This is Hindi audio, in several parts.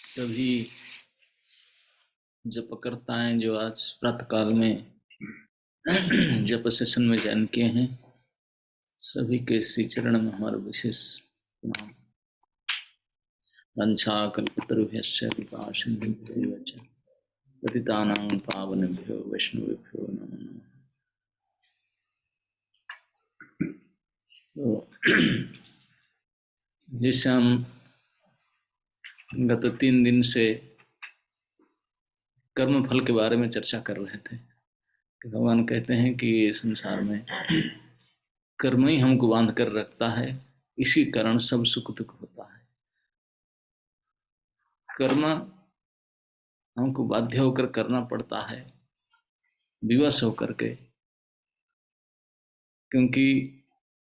सभी जपकर्ताएं जो आज प्रातःकाल में जप सेशन में ज्वाइन किए हैं, सभी के श्री चरण में हमारा विशेष प्रणाम। वंशाकल्पतरुभ्यश्च कृपासिन्धुभ्यो च पतितानां पावनेभ्यो वैष्णवेभ्यो नमो नमः। तो जैसे हम गत 3 दिन से कर्म फल के बारे में चर्चा कर रहे थे कि भगवान कहते हैं कि संसार में कर्म ही हमको बांध कर रखता है, इसी कारण सब सुख दुख होता है। कर्म हमको बाध्य होकर करना पड़ता है, विवश होकर के, क्योंकि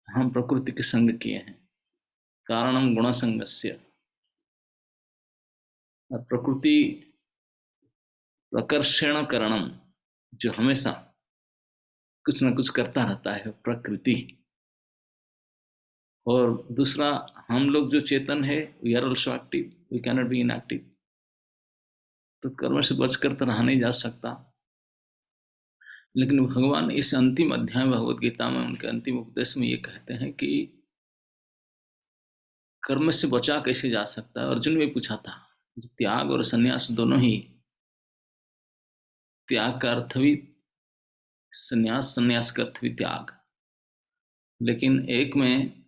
हम प्रकृति के संग किए हैं। कारणम गुण संगस्य, और प्रकृति प्रकर्षण करणम, जो हमेशा कुछ न कुछ करता रहता है, प्रकृति। और दूसरा, हम लोग जो चेतन है, we are also active, we can not be inactive. तो कर्म से बचकर तो रहा नहीं जा सकता। लेकिन भगवान इस अंतिम अध्याय भगवद गीता में, उनके अंतिम उपदेश में ये कहते हैं कि कर्म से बचा कैसे जा सकता है। अर्जुन ने पूछा था, त्याग और संन्यास दोनों ही, त्याग का अर्थ भी संन्यास, संन्यास का अर्थ भी त्याग। लेकिन एक में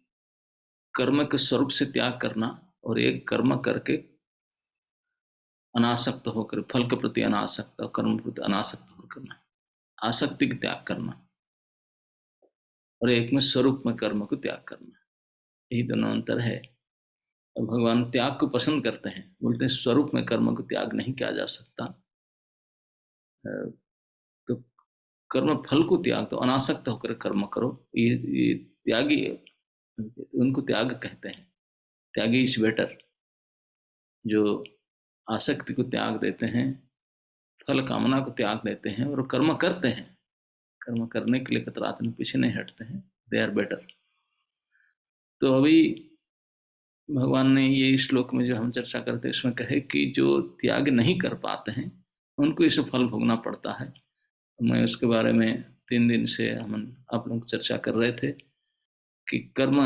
कर्म के स्वरूप से त्याग करना, और एक कर्म करके अनासक्त होकर, फल के प्रति अनासक्त और कर्म प्रति अनासक्त होकर करना, आसक्ति का त्याग करना। और एक में स्वरूप में कर्म को त्याग करना, यही दोनों अंतर है। और भगवान त्याग को पसंद करते हैं, बोलते हैं स्वरूप में कर्म को त्याग नहीं किया जा सकता। तो कर्म फल को त्याग, तो अनासक्त होकर कर्म करो, ये त्यागी, उनको त्याग कहते हैं। त्यागी इज बेटर, जो आसक्ति को त्याग देते हैं, फल कामना को त्याग देते हैं और कर्म करते हैं, कर्म करने के लिए कतराते पीछे नहीं हटते हैं, दे आर बेटर। तो अभी भगवान ने ये श्लोक में जो हम चर्चा करते हैं, इसमें कहे कि जो त्याग नहीं कर पाते हैं उनको इसे फल भोगना पड़ता है। मैं उसके बारे में 3 दिन से हम आप लोग चर्चा कर रहे थे कि कर्म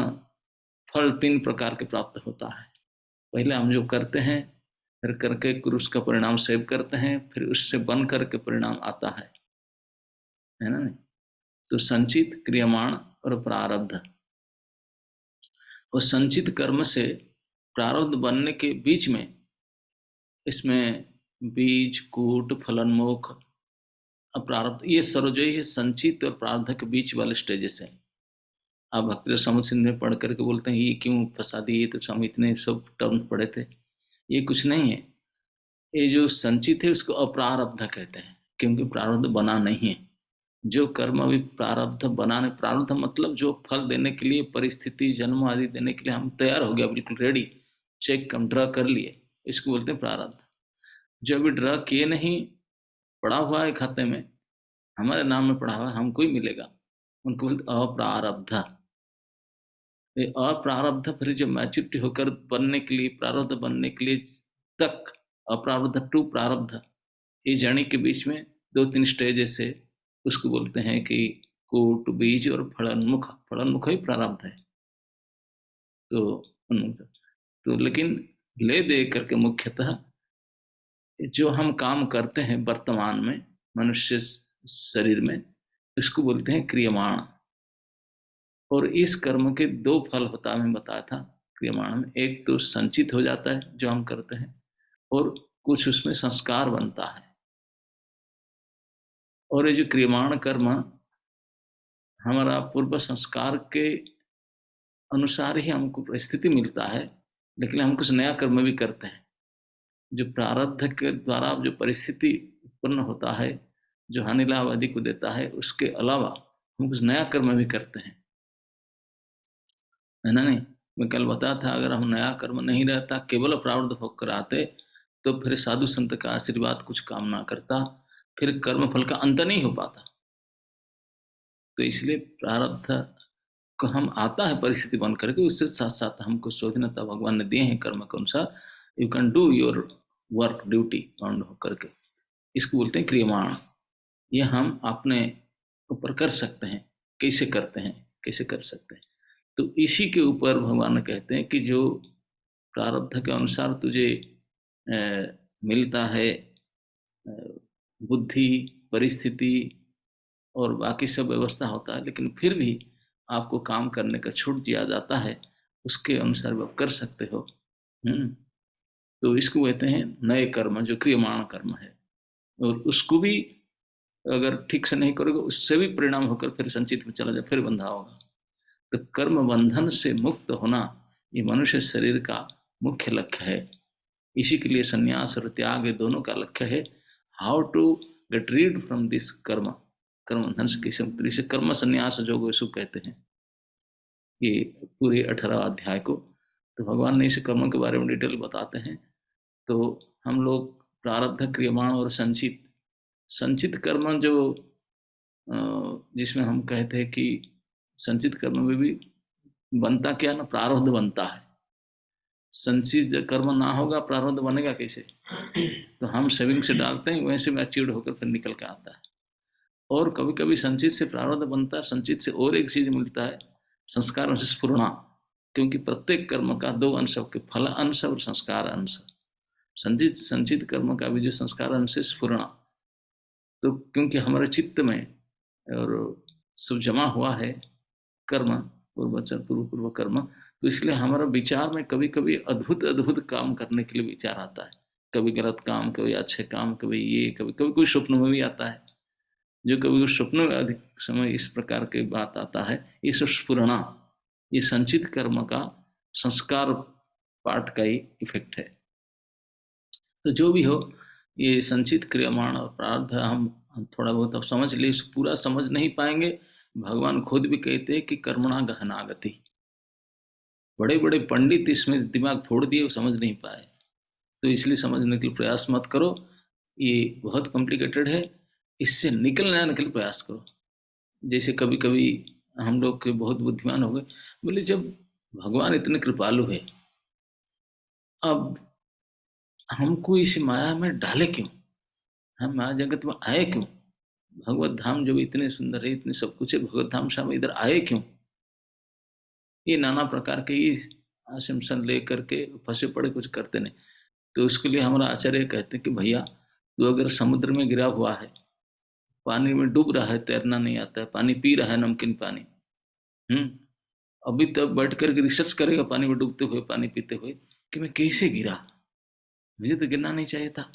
फल 3 प्रकार के प्राप्त होता है। पहले हम जो करते हैं, फिर करके उसका परिणाम सेव करते हैं, फिर उससे बन करके परिणाम आता है ना। नहीं तो संचित, क्रियमाण और प्रारब्ध। और संचित कर्म से प्रारब्ध बनने के बीच में, इसमें बीज, कूट, फलन्मुख, प्रारब्ध, ये सर्वजय है। संचित और प्रारब्ध के बीच वाले स्टेजेस हैं। आप भक्ति समुद्र सिंध में पढ़ करके बोलते हैं ये क्यों फंसा दिए, तो हम इतने सब टर्म पढ़े थे। ये कुछ नहीं है। ये जो संचित है उसको अप्रारब्ध कहते हैं, क्योंकि प्रारब्ध बना नहीं है। जो कर्म अभी प्रारब्ध बनाने, प्रारब्ध मतलब जो फल देने के लिए, परिस्थिति, जन्म आदि देने के लिए हम तैयार हो गया, बिल्कुल रेडी, चेक हम ड्रा कर लिए, इसको बोलते हैं प्रारब्ध। जो अभी ड्रा किए नहीं, पड़ा हुआ है खाते में, हमारे नाम में पड़ा हुआ है, हमको ही मिलेगा, उनको बोलते अप्रारब्ध। ये अप्रारब्ध फिर जो मैच्योरिटी होकर बनने के लिए, प्रारब्ध बनने के लिए तक, अप्रारब्ध टू प्रारब्ध, ये जर्नी के बीच में 2-3 स्टेजेस है। उसको बोलते हैं कि कूट, बीज और फलोन्मुख। फलोन्मुख ही प्रारब्ध है। तो लेकिन ले दे करके मुख्यतः जो हम काम करते हैं वर्तमान में मनुष्य शरीर में, इसको बोलते हैं क्रियमाण। और इस कर्म के 2 फल होता है, मैं बताया था क्रियमाण में। एक तो संचित हो जाता है जो हम करते हैं, और कुछ उसमें संस्कार बनता है। और ये जो क्रियमाण कर्म हमारा पूर्व संस्कार के अनुसार ही हमको परिस्थिति मिलता है, लेकिन हम कुछ नया कर्म भी करते हैं। जो प्रारब्ध के द्वारा जो परिस्थिति उत्पन्न होता है, जो हानि लाभ आदि को देता है, उसके अलावा हम कुछ नया कर्म भी करते हैं, है ना। नहीं, मैं कल बताया था, अगर हम नया कर्म नहीं रहता, केवल प्रारब्ध भोग कर आते, तो फिर साधु संत का आशीर्वाद कुछ काम ना करता, फिर कर्म फल का अंत नहीं हो पाता। तो इसलिए प्रारब्ध को हम आता है परिस्थिति बन करके, उससे साथ साथ हमको शोधनता भगवान ने दिए हैं कर्म के अनुसार। You can do your work duty bound होकर के, इसको बोलते हैं क्रियमाण। ये हम अपने ऊपर कर सकते हैं, कैसे करते हैं, कैसे कर सकते हैं। तो इसी के ऊपर भगवान कहते हैं कि जो प्रारब्ध के अनुसार तुझे मिलता है, बुद्धि, परिस्थिति और बाकी सब व्यवस्था होता है, लेकिन फिर भी आपको काम करने का छूट दिया जाता है, उसके अनुसार आप कर सकते हो। तो इसको कहते हैं नए कर्म, जो क्रियमाण कर्म है। और उसको भी अगर ठीक से नहीं करोगे, उससे भी परिणाम होकर फिर संचित में चला जाए, फिर बंधा होगा। तो कर्म बंधन से मुक्त होना ये मनुष्य शरीर का मुख्य लक्ष्य है। इसी के लिए संन्यास और त्याग दोनों का लक्ष्य है। How to get rid from this karma, कर्म बंधन से कैसे मुक्त, इसे कर्म संन्यास योग इसको कहते हैं, ये पूरे 18 अध्याय को। तो भगवान ने इस कर्म के बारे में डिटेल बताते हैं। तो हम लोग प्रारब्ध, क्रियमाण और संचित, संचित कर्म जो जिसमें हम कहते हैं कि संचित कर्म में भी बनता क्या ना, प्रारब्ध बनता है। संचित कर्म ना होगा, प्रारब्ध बनेगा कैसे? तो हम सेविंग से डालते हैं, वैसे में अचीव होकर फिर निकल के आता है। और कभी कभी संचित से प्रारब्ध बनता है, संचित से और एक चीज मिलता है, संस्कार अंश स्फुरणा। क्योंकि प्रत्येक कर्म का दो अंश होते, फल अंश और संस्कार अंश। संचित संचित कर्म का भी जो संस्कार अंश है स्फुरणा, तो क्योंकि हमारे चित्त में और सब जमा हुआ है कर्म, पूर्व कर्म, तो इसलिए हमारा विचार में कभी कभी अद्भुत अद्भुत काम करने के लिए विचार आता है। कभी गलत काम, कभी अच्छे काम, कभी ये, कभी कभी कोई स्वप्न में भी आता है। जो कभी स्वप्न में अधिक समय इस प्रकार की बात आता है, ये सब स्फुरणा, ये संचित कर्म का संस्कार पाठ का ही इफेक्ट है। तो जो भी हो, ये संचित क्रियमाण और प्रारब्ध हम थोड़ा बहुत अब समझ ले, पूरा समझ नहीं पाएंगे। भगवान खुद भी कहते हैं कि कर्मणा गहना गति। बड़े बड़े पंडित इसमें दिमाग फोड़ दिए, वो समझ नहीं पाए। तो इसलिए समझने के लिए प्रयास मत करो, ये बहुत कॉम्प्लिकेटेड है। इससे निकलने के लिए प्रयास करो। जैसे कभी कभी हम लोग के बहुत बुद्धिमान हो गए, बोले जब भगवान इतने कृपालु है, अब हमको इस माया में डाले क्यों, हम माया जगत में आए क्यों? भगवत धाम जब इतने सुंदर है, इतने सब कुछ है, भगवत धाम से हम इधर आए क्यों? ये नाना प्रकार के ही आशंसन लेकर के फंसे पड़े, कुछ करते नहीं। तो उसके लिए हमारा आचार्य कहते हैं कि भैया, तू अगर समुद्र में गिरा हुआ है, पानी में डूब रहा है, तैरना नहीं आता है, पानी पी रहा है, नमकीन पानी, अभी तब बैठ कर रिसर्च करेगा पानी में डूबते हुए, पानी पीते हुए, कि मैं कैसे गिरा, मुझे तो गिरना नहीं चाहिए था,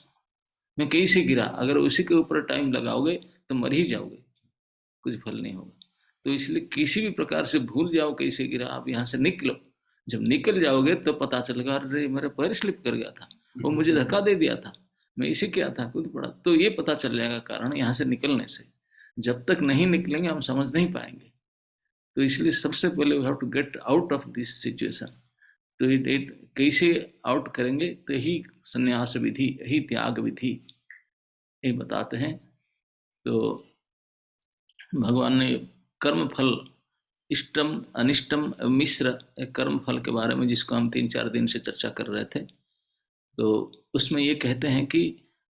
मैं कैसे गिरा? अगर उसी के ऊपर टाइम लगाओगे तो मर ही जाओगे, कुछ फल नहीं होगा। तो इसलिए किसी भी प्रकार से भूल जाओ कैसे गिरा, आप यहाँ से निकलो। जब निकल जाओगे तो पता चलेगा, अरे मेरा पैर स्लिप कर गया था, वो मुझे धक्का दे दिया था, मैं इसे क्या था, कूद पड़ा। तो ये पता चल जाएगा कारण यहाँ से निकलने से। जब तक नहीं निकलेंगे हम समझ नहीं पाएंगे। तो इसलिए सबसे पहले we have to get out of this situation. तो ये कैसे आउट करेंगे, तो यही संन्यास विधि, यही त्याग विधि ये बताते हैं। तो भगवान ने कर्म फल, इष्टम अनिष्टम मिश्र, कर्म फल के बारे में, जिसको हम 3-4 दिन से चर्चा कर रहे थे, तो उसमें ये कहते हैं कि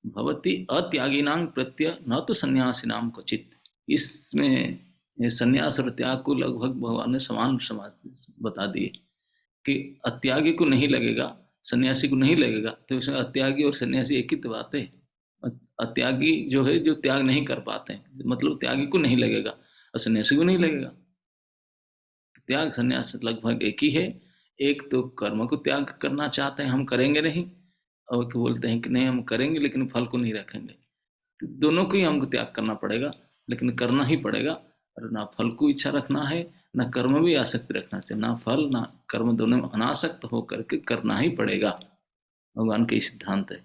भवती अत्यागिनांग प्रत्यय न तो सन्यासी नाम क्वचित। इसमें संन्यास और त्याग को लगभग भगवान ने समान समाज बता दिए कि अत्यागी को नहीं लगेगा, सन्यासी को नहीं लगेगा। तो इसमें अत्यागी और सन्यासी एक ही तो बात है। अत्यागी जो है, जो त्याग नहीं कर पाते हैं, मतलब त्यागी को नहीं लगेगा और सन्यासी को नहीं लगेगा। त्याग संन्यास लगभग एक ही है। एक तो कर्म को त्याग करना चाहते हैं, हम करेंगे नहीं, और बोलते हैं कि नहीं हम करेंगे लेकिन फल को नहीं रखेंगे। तो दोनों को ही हमको त्याग करना पड़ेगा, लेकिन करना ही पड़ेगा। और ना फल को इच्छा रखना है, ना कर्म भी आसक्ति रखना चाहिए, ना फल ना कर्म, दोनों में अनासक्त होकर के करना ही पड़ेगा। भगवान के सिद्धांत है।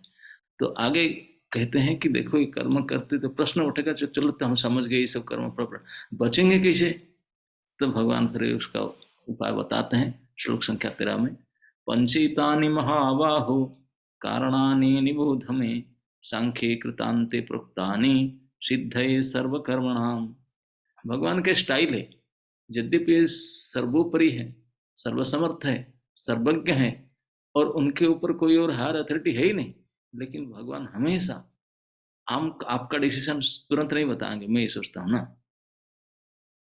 तो आगे कहते हैं कि देखो ये कर्म करते, तो प्रश्न उठेगा, चलो तो हम समझ गए ये सब कर्म पर बचेंगे कैसे? तो भगवान फिर उसका उपाय बताते हैं श्लोक संख्या 13 में। पंचीतानि महाबाहो कारणानि निबोध में, सांख्ये कृतांते प्रोक्तानि सिद्धये सर्वकर्मणाम। भगवान के स्टाइल है, यद्यपि सर्वोपरि है, सर्वसमर्थ है, सर्वज्ञ है, और उनके ऊपर कोई और हायर अथॉरिटी है ही नहीं, लेकिन भगवान हमेशा हम आपका डिसीजन तुरंत नहीं बताएंगे, मैं ये सोचता हूँ ना।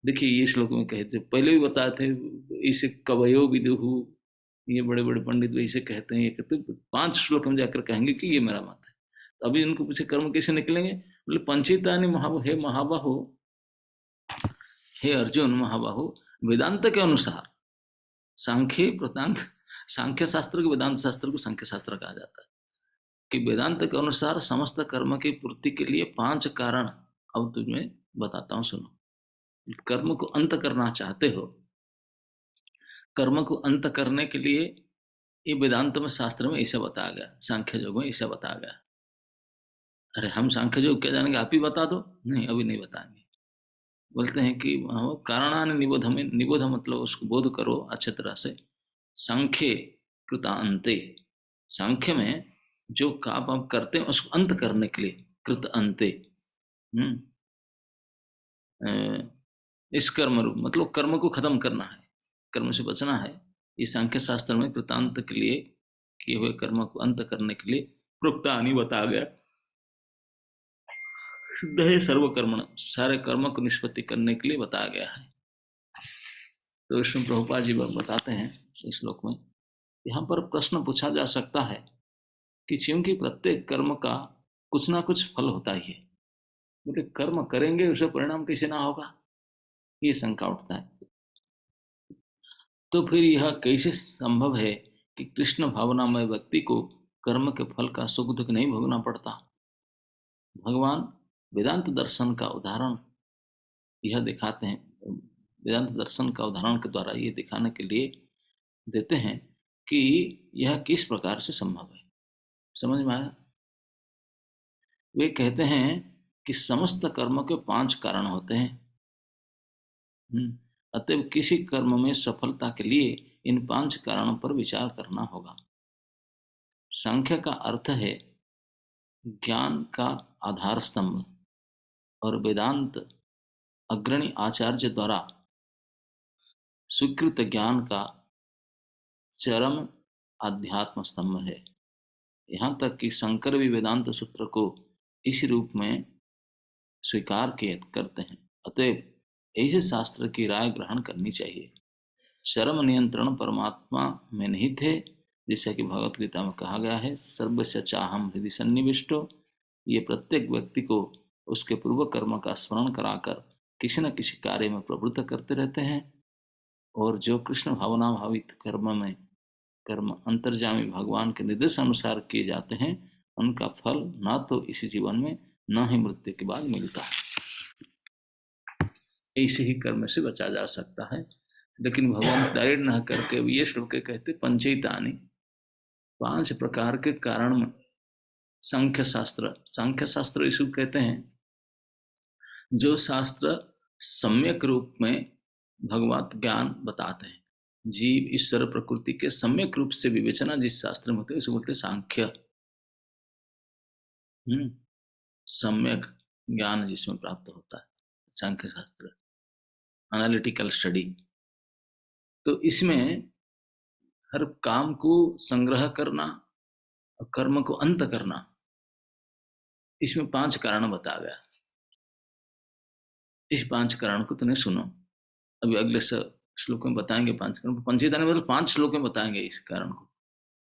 देखिए ये श्लोक में कहते, पहले भी बताए थे, इसे कवयो विदुहु, ये बड़े बड़े पंडित भी इसे कहते हैं, ये कहते 5 श्लोक में जाकर कहेंगे कि ये मेरा मत है। तो अभी इनको पूछे कर्म कैसे निकलेंगे, बोले पंचितानि हे महाबाहो, हे अर्जुन महाबाहो, वेदांत के अनुसार, सांख्य प्रतांत, सांख्य शास्त्र को वेदांत शास्त्र को सांख्य शास्त्र कहा जाता है, कि वेदांत के अनुसार समस्त कर्म की पूर्ति के लिए 5 कारण अब तुम्हें बताता हूं, सुनो। कर्म को अंत करना चाहते हो, कर्म को अंत करने के लिए ये वेदांत में शास्त्र में ऐसा बताया गया, सांख्य योग में ऐसा बताया गया। अरे हम सांख्य योग क्या जानेंगे, आप ही बता दो। नहीं, अभी नहीं बताएंगे। बोलते हैं कि कारणान निबोध, हमें निबोध मतलब उसको बोध करो अच्छे तरह से। सांख्य कृता अंते, सांख्य में जो काम आप करते हैं उसको अंत करने के लिए, कृत अंते, हम्म, इस कर्म रूप मतलब कर्म को खत्म करना है, कर्म से बचना है। ये सांख्य शास्त्र में कृतांत के लिए, किए हुए कर्म को अंत करने के लिए प्रोक्तानि बताया गया। शुद्ध है सर्वकर्मण, सारे कर्म को निष्पत्ति करने के लिए बताया गया है। तो इसमें प्रभुपाद जी बताते हैं इस श्लोक में, यहाँ पर प्रश्न पूछा जा सकता है कि क्योंकि प्रत्येक कर्म का कुछ ना कुछ फल होता ही है, बोले कर्म करेंगे उसका परिणाम कैसे ना होगा, ये शंका उठता है। तो फिर यह कैसे संभव है कि कृष्ण भावनामय व्यक्ति को कर्म के फल का सुख दुख नहीं भोगना पड़ता। भगवान वेदांत दर्शन का उदाहरण यह दिखाते हैं, वेदांत दर्शन का उदाहरण के द्वारा ये दिखाने के लिए देते हैं कि यह किस प्रकार से संभव है। समझ में आया? वे कहते हैं कि समस्त कर्म के 5 कारण होते हैं। अतएव किसी कर्म में सफलता के लिए इन 5 कारणों पर विचार करना होगा। सांख्य का अर्थ है ज्ञान का आधार स्तंभ, और वेदांत अग्रणी आचार्य द्वारा स्वीकृत ज्ञान का चरम आध्यात्म स्तंभ है। यहाँ तक कि शंकर भी वेदांत सूत्र को इस रूप में स्वीकार करते हैं। अतएव ऐसे शास्त्र की राय ग्रहण करनी चाहिए। शर्म नियंत्रण परमात्मा में नहीं थे, जैसा कि भगवत गीता में कहा गया है, सर्वस्य चाहम हृदय सन्निविष्टो। ये प्रत्येक व्यक्ति को उसके पूर्व कर्म का स्मरण कराकर किसी न किसी कार्य में प्रवृत्त करते रहते हैं, और जो कृष्ण भावना भावित कर्म अंतर्जामी भगवान के निर्देश अनुसार किए जाते हैं, उनका फल न तो इसी जीवन में न ही मृत्यु के बाद मिलता है। ऐसे ही कर्म से बचा जा सकता है। लेकिन भगवान डायरेक्ट न करके ये श्लोक कहते पंचैतानि, 5 प्रकार के कारण में सांख्य शास्त्र इसको कहते हैं जो शास्त्र सम्यक रूप में भगवत ज्ञान बताते हैं। जीव ईश्वर प्रकृति के सम्यक रूप से विवेचना जिस शास्त्र में होती है उसे बोलते हैं सांख्य। सम्यक ज्ञान जिसमें प्राप्त होता है, सांख्य शास्त्र, एनालिटिकल स्टडी। तो इसमें हर काम को संग्रह करना और कर्म को अंत करना, इसमें 5 कारण बताया गया। इस 5 कारण को तुमने सुनो, अभी अगले श्लोक में बताएंगे 5 कारण। पंचेता मतलब 5 श्लोक में बताएंगे इस कारण को।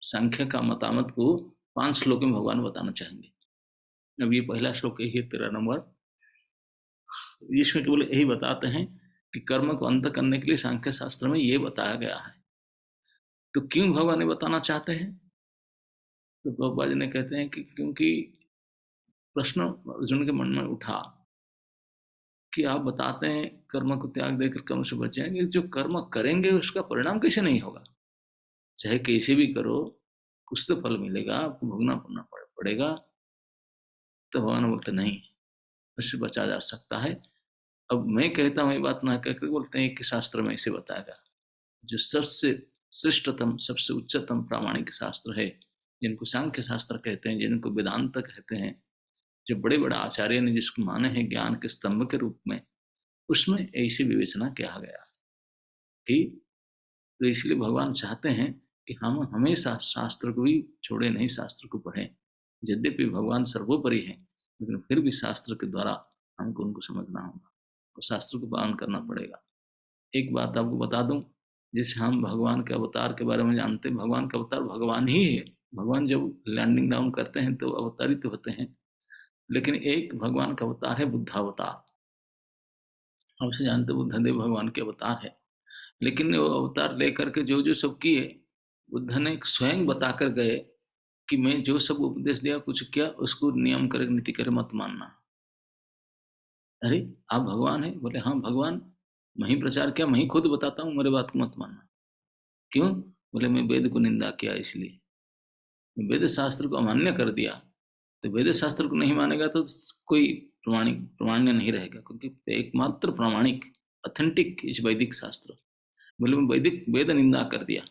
संख्या का मतामत को 5 श्लोक में भगवान बताना चाहेंगे। अब ये पहला श्लोक ही है 13 नंबर, इसमें केवल यही बताते हैं कि कर्म को अंत करने के लिए सांख्य शास्त्र में ये बताया गया है। तो क्यों भगवान ने बताना चाहते हैं? तो प्रभुपाद जी ने कहते हैं कि क्योंकि प्रश्न अर्जुन के मन में उठा कि आप बताते हैं कर्म को त्याग देकर कर्म से बच जाएंगे, जो कर्म करेंगे उसका परिणाम कैसे नहीं होगा? चाहे कैसे भी करो कुछ तो फल मिलेगा, आपको भोगना पड़ेगा। तो भगवान बोलते नहीं, उससे बचा जा सकता है। अब मैं कहता हूँ ये बात ना कहकर बोलते हैं कि शास्त्र में इसे बताएगा, जो सबसे श्रेष्ठतम सबसे उच्चतम प्रामाणिक शास्त्र है, जिनको सांख्य शास्त्र कहते हैं, जिनको वेदांत कहते हैं, जो बड़े बड़े आचार्य ने जिसको माने हैं ज्ञान के स्तंभ के रूप में, उसमें ऐसी विवेचना किया गया कि तो इसलिए भगवान चाहते हैं कि हम हमेशा शास्त्र को ही छोड़े नहीं, शास्त्र को पढ़ें। यद्यपि भगवान सर्वोपरि है, लेकिन फिर भी शास्त्र के द्वारा हमको उनको समझना होगा और शास्त्र को पालन करना पड़ेगा। एक बात आपको बता दूं, जैसे हम भगवान के अवतार के बारे में जानते हैं, भगवान का अवतार भगवान ही है। भगवान जब लैंडिंग डाउन करते हैं तो अवतारित होते हैं, लेकिन एक भगवान का अवतार है बुद्धावतार। हम से जानते हैं बुद्धदेव भगवान के अवतार है, लेकिन वो अवतार लेकर के जो जो सब किए, बुद्ध ने स्वयं बता कर गए कि मैं जो सब उपदेश दिया, कुछ किया, उसको नियम करे नीति करे मत मानना। अरे आप भगवान है? बोले हाँ भगवान, मैं ही प्रचार किया, मैं ही खुद बताता हूँ, मेरे बात को मत मानना। क्यों? बोले मैं वेद को निंदा किया इसलिए। वेद शास्त्र को अमान्य कर दिया, तो वेद शास्त्र को नहीं मानेगा तो कोई प्रमाण्य नहीं रहेगा, क्योंकि एकमात्र प्रामाणिक ऑथेंटिक इस वैदिक शास्त्र। बोले मैं वैदिक वेद निंदा कर दिया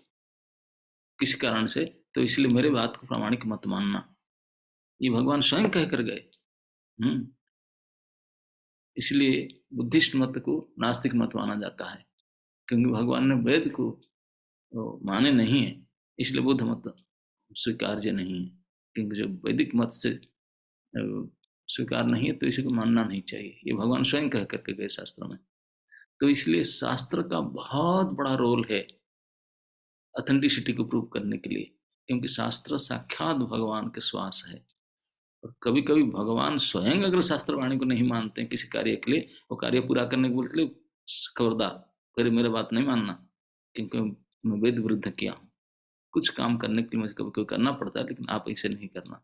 किसी कारण से, तो इसलिए मेरे बात को प्रामाणिक मत मानना। ये भगवान स्वयं कह कर गए। हम्म इसलिए बुद्धिस्ट मत को नास्तिक मत माना जाता है, क्योंकि भगवान ने वेद को माने नहीं है, इसलिए बुद्ध मत स्वीकार्य नहीं है। क्योंकि जब वैदिक मत से स्वीकार नहीं है तो इसी को मानना नहीं चाहिए, ये भगवान स्वयं कह करके गए शास्त्र में। तो इसलिए शास्त्र का बहुत बड़ा रोल है ऑथेंटिसिटी को प्रूव करने के लिए, क्योंकि शास्त्र साक्षात भगवान के श्वास है। और कभी कभी भगवान स्वयं अगर शास्त्र वाणी को नहीं मानते हैं किसी कार्य के लिए, वो कार्य पूरा करने के बोलते खबरदार, फिर मेरे बात नहीं मानना, क्योंकि मैं वेद विरुद्ध किया हूँ। कुछ काम करने के लिए मुझे कभी कभी करना पड़ता है, लेकिन आप ऐसे नहीं करना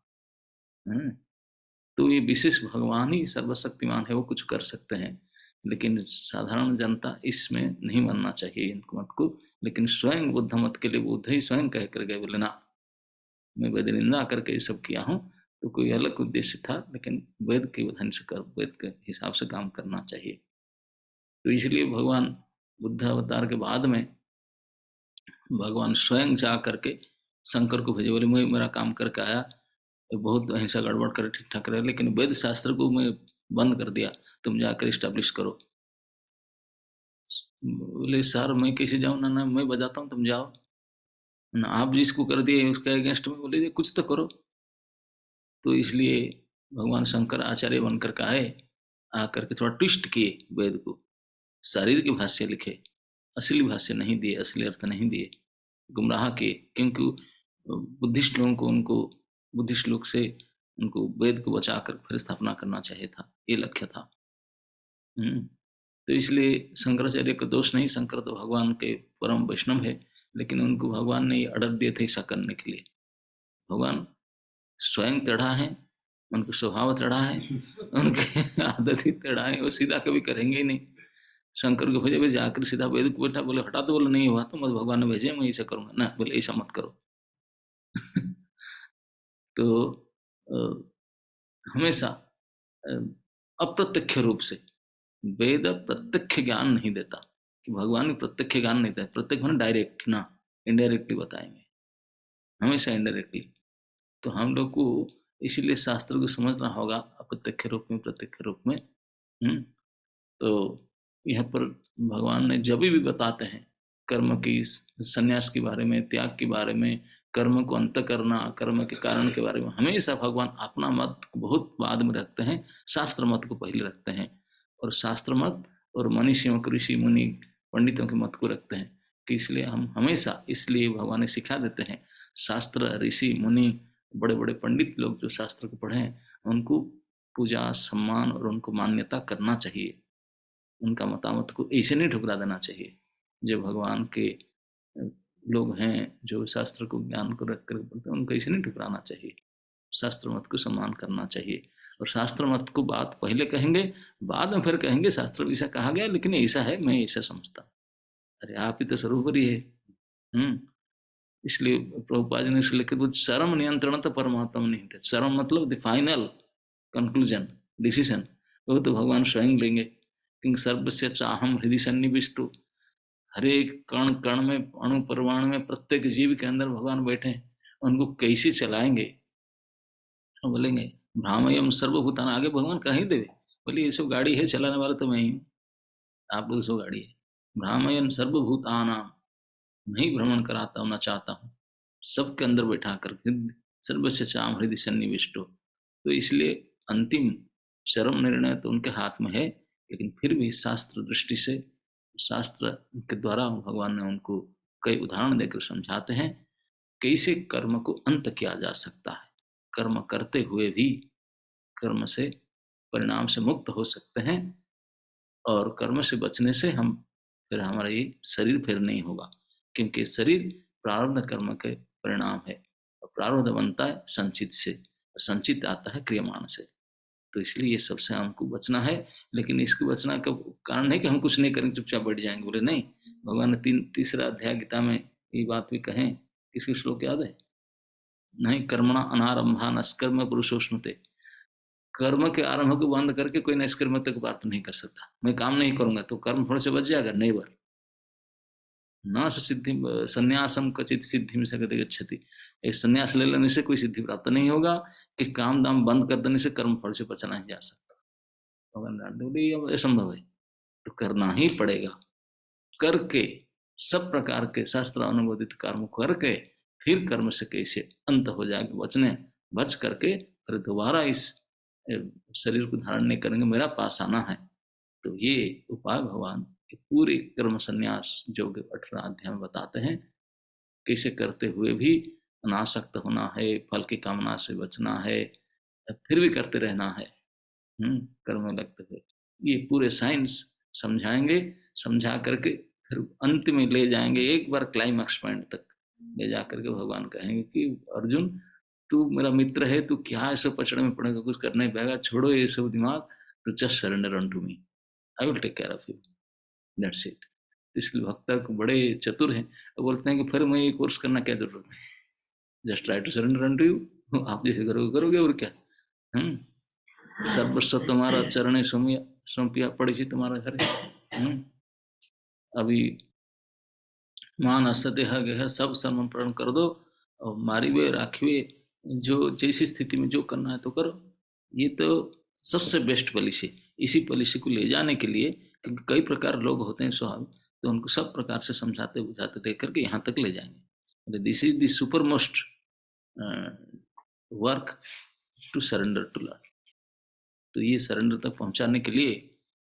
है। तो ये विशेष भगवान ही सर्वशक्तिमान है, वो कुछ कर सकते हैं, लेकिन साधारण जनता इसमें नहीं मानना चाहिए इन मत को। लेकिन स्वयं बुद्ध मत के लिए बुद्ध ही स्वयं कह कर गए, बोले ना मैं वेद निंदा करके ये सब किया हूँ, तो कोई अलग उद्देश्य था, लेकिन वेद के विधान से कर, वेद के हिसाब से काम करना चाहिए। तो इसलिए भगवान बुद्ध अवतार के बाद में भगवान स्वयं जा करके शंकर को भेजे, बोले मैं मेरा काम करके आया, बहुत अहिंसा गड़बड़ करे ठीक ठाक रहे, लेकिन वेद शास्त्र को मैं बंद कर दिया, तुम जाकर स्टैब्लिश करो। बोले सर मैं कैसे जाऊँ, ना ना मैं बजाता हूँ, तुम जाओ ना, आप जिसको कर दिए उसके अगेंस्ट में बोले कुछ तो करो। तो इसलिए भगवान शंकर आचार्य बनकर के आए, आकर के थोड़ा ट्विस्ट किए वेद को, शारीरिक भाष्य लिखे, असली भाष्य नहीं दिए, असली अर्थ नहीं दिए, गुमराह किए। क्योंकि बुद्धिस्ट लोगों को, उनको बुद्धिस्ट लोग से उनको वेद को बचाकर फिर स्थापना करना चाहिए था, ये लक्ष्य था। तो इसलिए शंकराचार्य का दोष नहीं, शंकर तो भगवान के परम वैष्णव है, लेकिन उनको भगवान ने ये ऑर्डर दिए थे ऐसा करने के लिए। भगवान स्वयं टेढ़ा है, उनका स्वभाव टेढ़ा है, उनके आदत ही टेढ़ा है, वो सीधा कभी करेंगे ही नहीं। शंकर को भेजे, जाकर सीधा वेद को बैठा, बोले हटा, तो बोले नहीं हुआ तो मत, भगवान ने भेजे मैं ऐसा करूंगा ना, बोले ऐसा मत करो। तो हमेशा अ, अप्रत्यक्ष रूप से वेद प्रत्यक्ष ज्ञान नहीं देता, कि भगवान भी प्रत्यक्ष ज्ञान नहीं देता, प्रत्यक्ष मैंने डायरेक्ट ना, इनडायरेक्टली बताएंगे, हमेशा इनडायरेक्टली। तो हम लोग को इसीलिए शास्त्र को समझना होगा अप्रत्यक्ष रूप में प्रत्यक्ष रूप में। तो यहाँ पर भगवान ने जब भी बताते हैं कर्म की, संन्यास के बारे में, त्याग के बारे में, कर्म को अंत करना, कर्म के कारण के बारे में, हमेशा भगवान अपना मत बहुत बाद में रखते हैं, शास्त्र मत को पहले रखते हैं। और शास्त्र मत और मनीषियों को, ऋषि मुनि पंडितों के मत को रखते हैं, कि इसलिए हम हमेशा, इसलिए भगवान ने सिखा देते हैं, शास्त्र ऋषि मुनि बड़े बड़े पंडित लोग जो शास्त्र को पढ़े हैं, उनको पूजा सम्मान और उनको मान्यता करना चाहिए, उनका मतामत को ऐसे नहीं ठुकरा देना चाहिए। जो भगवान के लोग हैं, जो शास्त्र को ज्ञान को रख कर बोलते हैं, उनको ऐसे नहीं ठुकराना चाहिए, शास्त्र मत को सम्मान करना चाहिए। और शास्त्र मत को बात पहले कहेंगे, बाद में फिर कहेंगे शास्त्र में ऐसा कहा गया, लेकिन ऐसा है, मैं ऐसा समझता। अरे आप ही तो सर्वोपरि है। इसलिए प्रभुपाद जी ने इसलिए लिखे, वो चरम नियंत्रण तो परमात्मा नहीं थे। चरम मतलब द फाइनल कंक्लूजन, डिसीजन, वो तो भगवान स्वयं लेंगे। क्योंकि सर्वस्य चाहम हृदय सन्निविष्टु, हर एक कण कण में, अणु परमाणु में, प्रत्येक जीव के अंदर भगवान बैठे हैं, उनको कैसे चलाएंगे। हम बोलेंगे भ्रामयम सर्वभूतान, आगे भगवान कहीं देवे, बोले ये सब गाड़ी है, चलाने वाला तो मैं ही हूँ, आप लोग सब गाड़ी है। भ्रामयन सर्वभूतानाम, मैं ही भ्रमण कराता हूँ, ना चाहता हूँ, सबके अंदर बैठा कर सर्वस्य चाम हृदय सन्निविष्टो। तो इसलिए अंतिम चरम निर्णय तो उनके हाथ में है, लेकिन फिर भी शास्त्र दृष्टि से, शास्त्र के द्वारा भगवान ने उनको कई उदाहरण देकर समझाते हैं कैसे कर्म को अंत किया जा सकता है। कर्म करते हुए भी कर्म से परिणाम से मुक्त हो सकते हैं, और कर्म से बचने से हम फिर हमारा ये शरीर फिर नहीं होगा, क्योंकि शरीर प्रारब्ध कर्म के परिणाम है, और प्रारब्ध बनता है संचित से, और संचित आता है क्रियमाण से। तो इसलिए ये सबसे हमको बचना है। लेकिन इसको बचना का कारण नहीं कि हम कुछ नहीं करेंगे चुपचाप बैठ जाएंगे, बोले नहीं। भगवान ने तीसरा अध्याय गीता में ये बात भी कहें, किसकी श्लोक याद है? नहीं कर्मणा अनारंभा नष्कर्म पुरुषोष्णुते। कर्म के आरंभ को बंद करके कोई निष्कर्म तक बात नहीं कर सकता। मैं काम नहीं करूंगा तो कर्म थोड़े से बच जाएगा, नहीं बर न सिद्धि संन्यासम कचित सिद्धि में से गच्छति। एक संन्यास ले लेने से कोई सिद्धि प्राप्त नहीं होगा, कि काम दाम बंद कर देने से कर्म फल से बचा नहीं जा सकता। भगवान असंभव है, तो करना ही पड़ेगा। करके सब प्रकार के शास्त्र अनुमोदित कर्म करके फिर कर्म से कैसे अंत हो जाएगा, बच करके फिर दोबारा इस शरीर को धारण नहीं करेंगे, मेरा पास आना है। तो ये उपाय भगवान पूरे कर्म संन्यास योग 18 अध्याय में बताते हैं, कैसे करते हुए भी अनासक्त होना है, फल की कामना से बचना है, फिर भी करते रहना है कर्म में लगते हुए। ये पूरे साइंस समझाएंगे, समझा करके फिर अंत में ले जाएंगे, एक बार क्लाइमैक्स पॉइंट तक ले जा करके भगवान कहेंगे कि अर्जुन तू मेरा मित्र है, तू क्या ऐसे पचड़े में पड़ेगा, कुछ करना ही पड़ेगा, छोड़ो ये सब दिमाग, तो just surrender unto me, I will take care of you, that's it. इसलिए भक्त को बड़े चतुर हैं, बोलते हैं कि फिर मैं ये कोर्स करना क्या जरूरत है, just try to surrender unto you, आप जैसे करोगे करोगे और क्या। सर्वस्व तुम्हारा चरण सौंपिया पड़ी तुम्हारा घर। अभी मान असत्य है सब समर्पण कर दो, और मारी वे राखिए, जो जैसी स्थिति में जो करना है तो करो। ये तो सबसे बेस्ट पॉलिसी। इसी पॉलिसी को ले जाने के लिए, क्योंकि कई प्रकार लोग होते हैं स्वभाव, तो उनको सब प्रकार से समझाते बुझाते देख करके यहाँ तक ले जाएंगे। This is the super most work to surrender to lord. तो ये सरेंडर तक पहुंचाने के लिए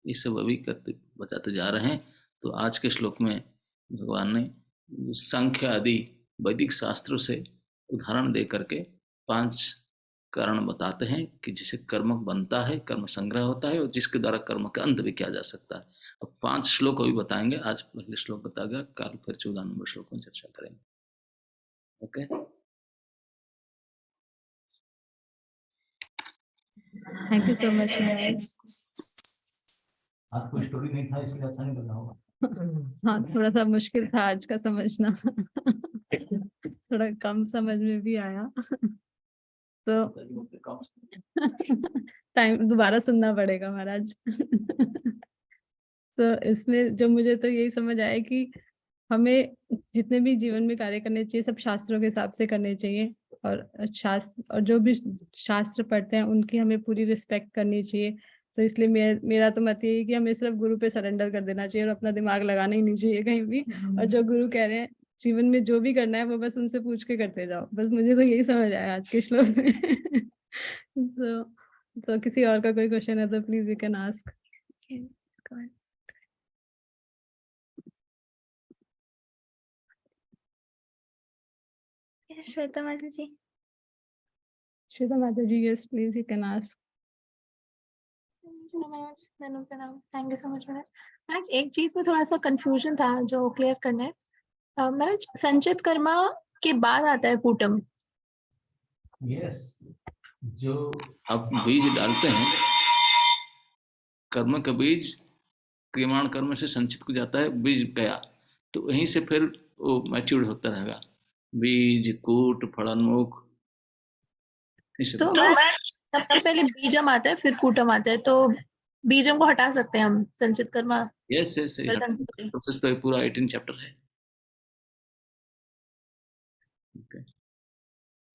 ये सब अभी करते बताते जा रहे हैं। तो आज के श्लोक में भगवान ने सांख्य आदि वैदिक शास्त्रों से उदाहरण दे करके 5 कारण बताते हैं कि जिसे कर्म बनता है, कर्म संग्रह होता है, और जिसके द्वारा कर्म का अंत भी किया जा सकता है। अब 5 श्लोक अभी बताएंगे, आज पहले श्लोक बताएगा, कल फिर 14 नंबर श्लोक में चर्चा करेंगे। Okay, thank you so much. आज कोई स्टोरी नहीं था इसलिए अच्छा नहीं लगा होगा। हाँ, थोड़ा सा मुश्किल था आज का समझना। थोड़ा कम समझ में भी आया, तो टाइम दोबारा सुनना पड़ेगा महाराज। तो इसमें जो मुझे तो यही समझ आया कि हमें जितने भी जीवन में कार्य करने चाहिए सब शास्त्रों के हिसाब से करने चाहिए, और शास्त्र और जो भी शास्त्र पढ़ते हैं उनकी हमें पूरी रिस्पेक्ट करनी चाहिए। तो इसलिए मेरा तो मत यही है कि हमें सिर्फ गुरु पे सरेंडर कर देना चाहिए और अपना दिमाग लगाना ही नहीं चाहिए कहीं भी। और जो गुरु कह रहे हैं जीवन में जो भी करना है वो बस उनसे पूछ के करते जाओ। बस मुझे तो यही समझ आया आज के श्लोक में। तो किसी और का कोई क्वेश्चन है तो please you can ask. Shweta माता जी। श्वेता माता ji, yes please you can ask. Thank you so much महाराज। आज एक चीज में थोड़ा सा कंफ्यूजन था जो क्लियर करना है। महाराज संचित कर्मा के बाद आता है कूटम। यस, जो आप बीज डालते हैं, कर्म का बीज क्रियमाण कर्म से संचित को जाता है, बीज गया तो वहीं से फिर वो मैच्योर होता रहेगा, बीज कूट फलोन्मुख। तो सबसे पहले बीजम आता है फिर कूटम आता है, तो बीजम को हटा सकते हैं हम संचित कर्मा। यस यस, प्रोसेस तो पूरा 18 चैप्टर है।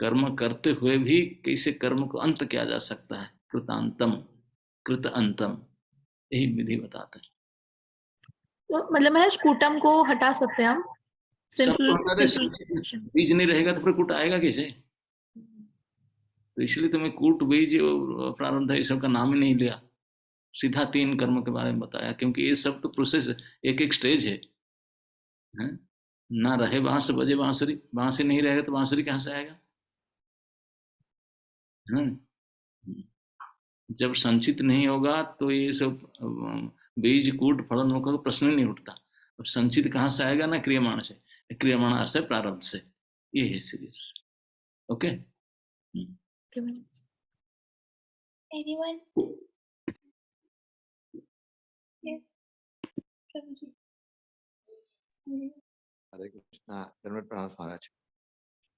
कर्म करते हुए भी कैसे कर्म को अंत किया जा सकता है, कृतांतम कृत अंतम, यही विधि बताते हैं। तो मतलब महाराज कूटम को हटा सकते हैं हम। बीज नहीं रहेगा तो फिर कूट आएगा कैसे? तो इसलिए तो मैं कूट, बीज और प्रारब्ध ये सब का नाम ही नहीं लिया, सीधा 3 कर्म के बारे में बताया, क्योंकि ये सब तो प्रोसेस एक एक स्टेज है, हैं? ना रहे बांस बजे बांसुरी, बांस ही नहीं रहेगा तो बांसुरी कहाँ से आएगा? जब संचित नहीं होगा तो ये सब बीज कूट फलन मुख का प्रश्न ही नहीं उठता। अब संचित कहाँ से आएगा? ना क्रियमाण से, क्रियमाण से प्रारब्ध से, ये है series. Okay. Anyone? Yes. Prabhuji. हरे कृष्णा। धन्यवाद प्रणाम महाराज।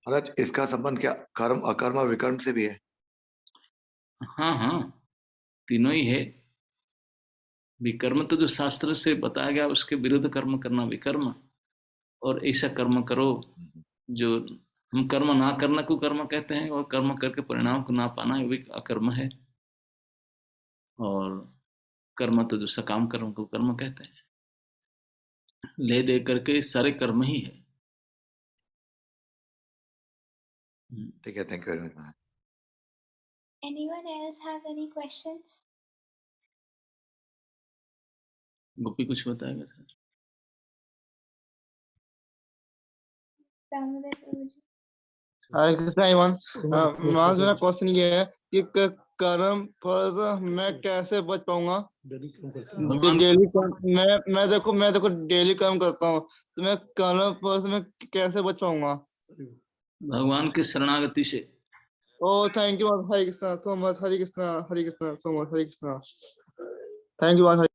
महाराज, इसका संबंध क्या कर्म, अकर्म, विकर्म से भी है? हाँ हाँ, तीनों ही है। विकर्म तो जो शास्त्र से बताया गया उसके विरुद्ध कर्म करना विकर्म, और ऐसा कर्म करो जो हम कर्म ना करना को कर्म कहते हैं, और कर्म करके परिणाम को ना पाना वो भी अकर्म है। और कर्म तो जो सकाम कर्म को कर्म कहते हैं। ले दे करके सारे कर्म ही है। ठीक है, thank you very much. Anyone else has any questions? गोपी कुछ बताएगा सर? Damodar Prabhuji. हरे कृष्णा एवं महाराज, मेरा क्वेश्चन ये है कि कर्म फल मैं कैसे बच पाऊंगा? डेली मैं देखो डेली कर्म करता हूँ, तो मैं कर्म फल से मैं कैसे बच पाऊंगा? भगवान के शरणागति से। Oh thank you Hare Krishna so much, Hare Krishna so much, Hare Krishna, thank you.